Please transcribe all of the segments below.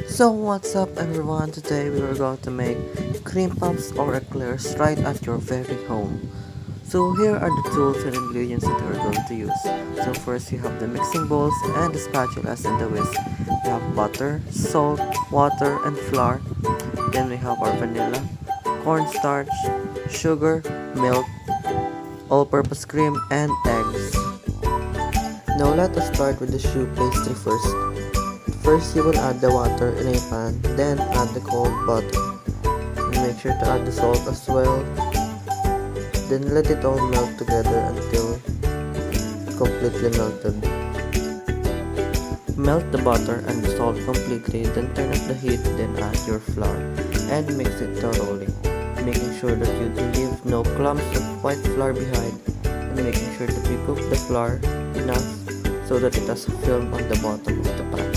So what's up everyone, today we are going to make cream puffs or eclairs right at your very home. So here are the tools and ingredients that we are going to use. So first you have the mixing bowls and the spatulas and the whisk. We have butter, salt, water and flour. Then we have our vanilla, cornstarch, sugar, milk, all-purpose cream and eggs. Now let us start with the choux pastry first. First you will add the water in a pan, then add the cold butter. And make sure to add the salt as well. Then let it all melt together until completely melted. Melt the butter and the salt completely, then turn up the heat, then add your flour and mix it thoroughly, making sure that you leave no clumps of white flour behind, and making sure that you cook the flour enough so that it has a film on the bottom of the pan.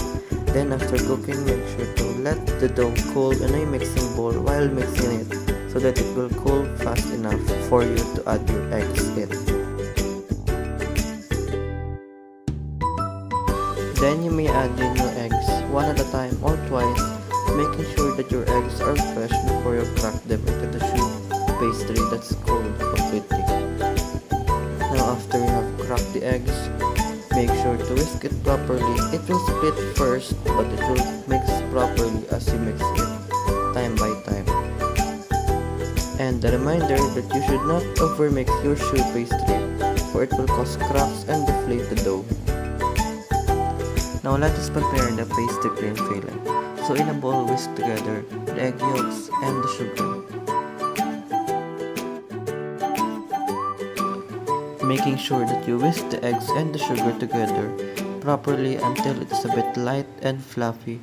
Then after cooking, make sure to let the dough cool in a mixing bowl while mixing it so that it will cool fast enough for you to add your eggs in. Then you may add in your eggs one at a time or twice, making sure that your eggs are fresh before you crack them into the choux pastry that's cooled completely. Now after you have cracked the eggs, make sure to whisk it properly. It will split first, but it will mix properly as you mix it time by time. And a reminder that you should not overmix your choux pastry, for it will cause cracks and deflate the dough. Now let us prepare the pastry cream filling. So in a bowl, whisk together the egg yolks and the sugar, making sure that you whisk the eggs and the sugar together properly until it is a bit light and fluffy,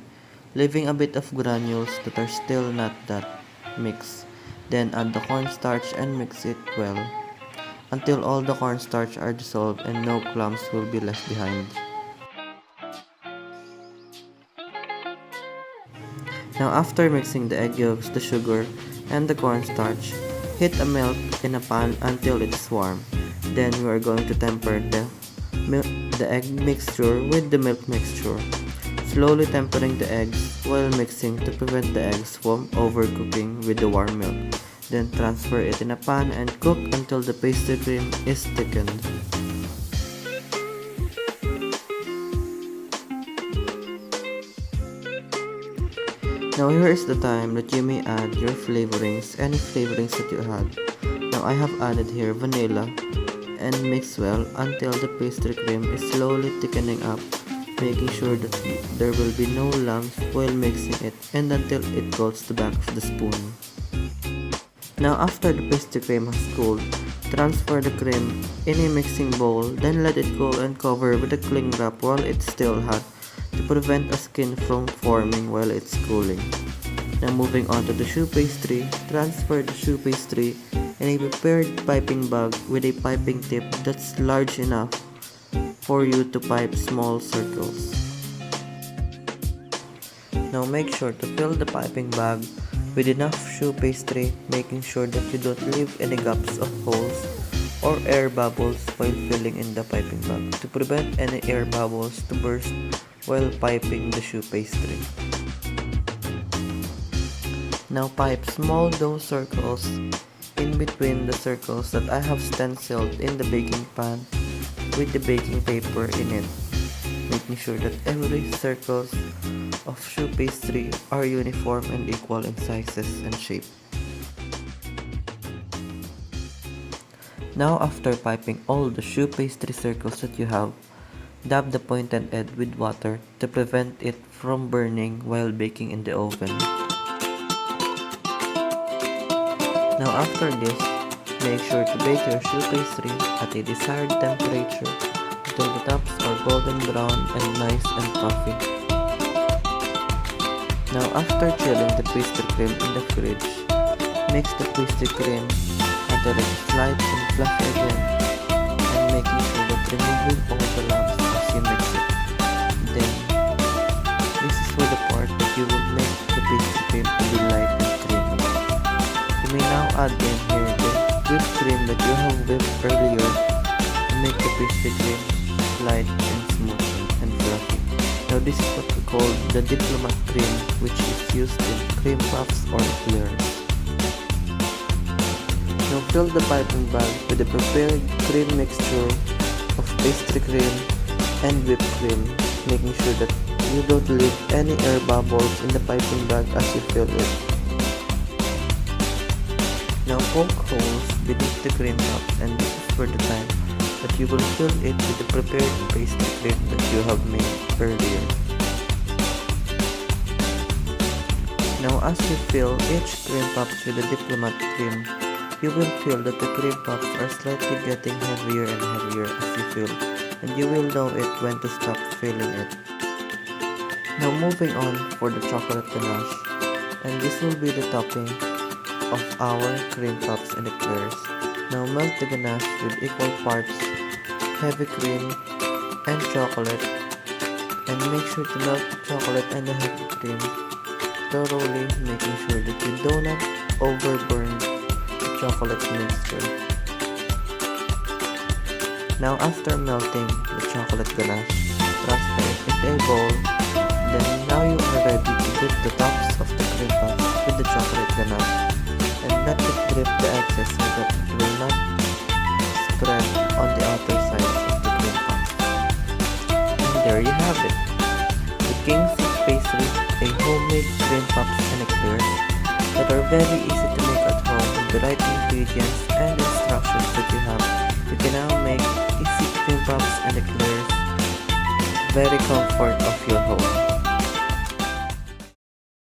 leaving a bit of granules that are still not that mixed. Then add the cornstarch and mix it well until all the cornstarch are dissolved and no clumps will be left behind. Now after mixing the egg yolks, the sugar, and the cornstarch, heat the milk in a pan until it is warm. Then we are going to temper the egg mixture with the milk mixture, slowly tempering the eggs while mixing to prevent the eggs from overcooking with the warm milk. Then transfer it in a pan and cook until the pastry cream is thickened. Now here is the time that you may add your flavorings, any flavorings that you had. Now I have added here vanilla and mix well until the pastry cream is slowly thickening up, making sure that there will be no lumps while mixing it and until it coats the back of the spoon. Now after the pastry cream has cooled, transfer the cream in a mixing bowl, then let it cool and cover with a cling wrap while it's still hot to prevent a skin from forming while it's cooling. Now moving on to the choux pastry, transfer the choux pastry in a prepared piping bag with a piping tip that's large enough for you to pipe small circles. Now make sure to fill the piping bag with enough choux pastry, making sure that you don't leave any gaps of holes or air bubbles while filling in the piping bag to prevent any air bubbles to burst while piping the choux pastry. Now pipe small dough circles in between the circles that I have stenciled in the baking pan with the baking paper in it, making sure that every circles of choux pastry are uniform and equal in sizes and shape. Now after piping all the choux pastry circles that you have, dab the pointed end with water to prevent it from burning while baking in the oven. Now after this, make sure to bake your choux pastry at a desired temperature until the tops are golden brown and nice and puffy. Now after chilling the pastry cream in the fridge, mix the pastry cream until it is light and fluffy again, and making sure that removing all the lumps as you mix it. Then, this is for the part that you will make the pastry cream to be light and creamy. You may now add in here the whipped cream that you have whipped earlier to make the pastry cream light and smooth and fluffy. Now Now this is what we call the diplomat cream, which is used in cream puffs or eclairs. Now fill the piping bag with the prepared cream mixture of pastry cream and whipped cream, making sure that you don't leave any air bubbles in the piping bag as you fill it. Now poke holes beneath the cream cups, and this is for the time that you will fill it with the prepared pastry cream that you have made earlier. Now as you fill each cream puffs with the diplomat cream, you will feel that the cream puffs are slightly getting heavier and heavier as you fill, and you will know it when to stop filling it. Now moving on for the chocolate ganache, and this will be the topping of our cream puffs and eclairs. Now melt the ganache with equal parts heavy cream and chocolate, and make sure to melt the chocolate and the heavy cream thoroughly, making sure that you do not overburn the chocolate mixture. Now after melting the chocolate ganache, transfer it into a bowl. Then now you are ready to dip the tops of the cream puffs with the chocolate ganache, and let it drip the excess so that it will not spread on the outer sides of the cream puffs. And there you have it, the King's Pastry, a homemade cream puffs and eclairs that are very easy to make at home with the right ingredients and instructions that you have. You can now make easy cream puffs and eclairs very comfort of your home.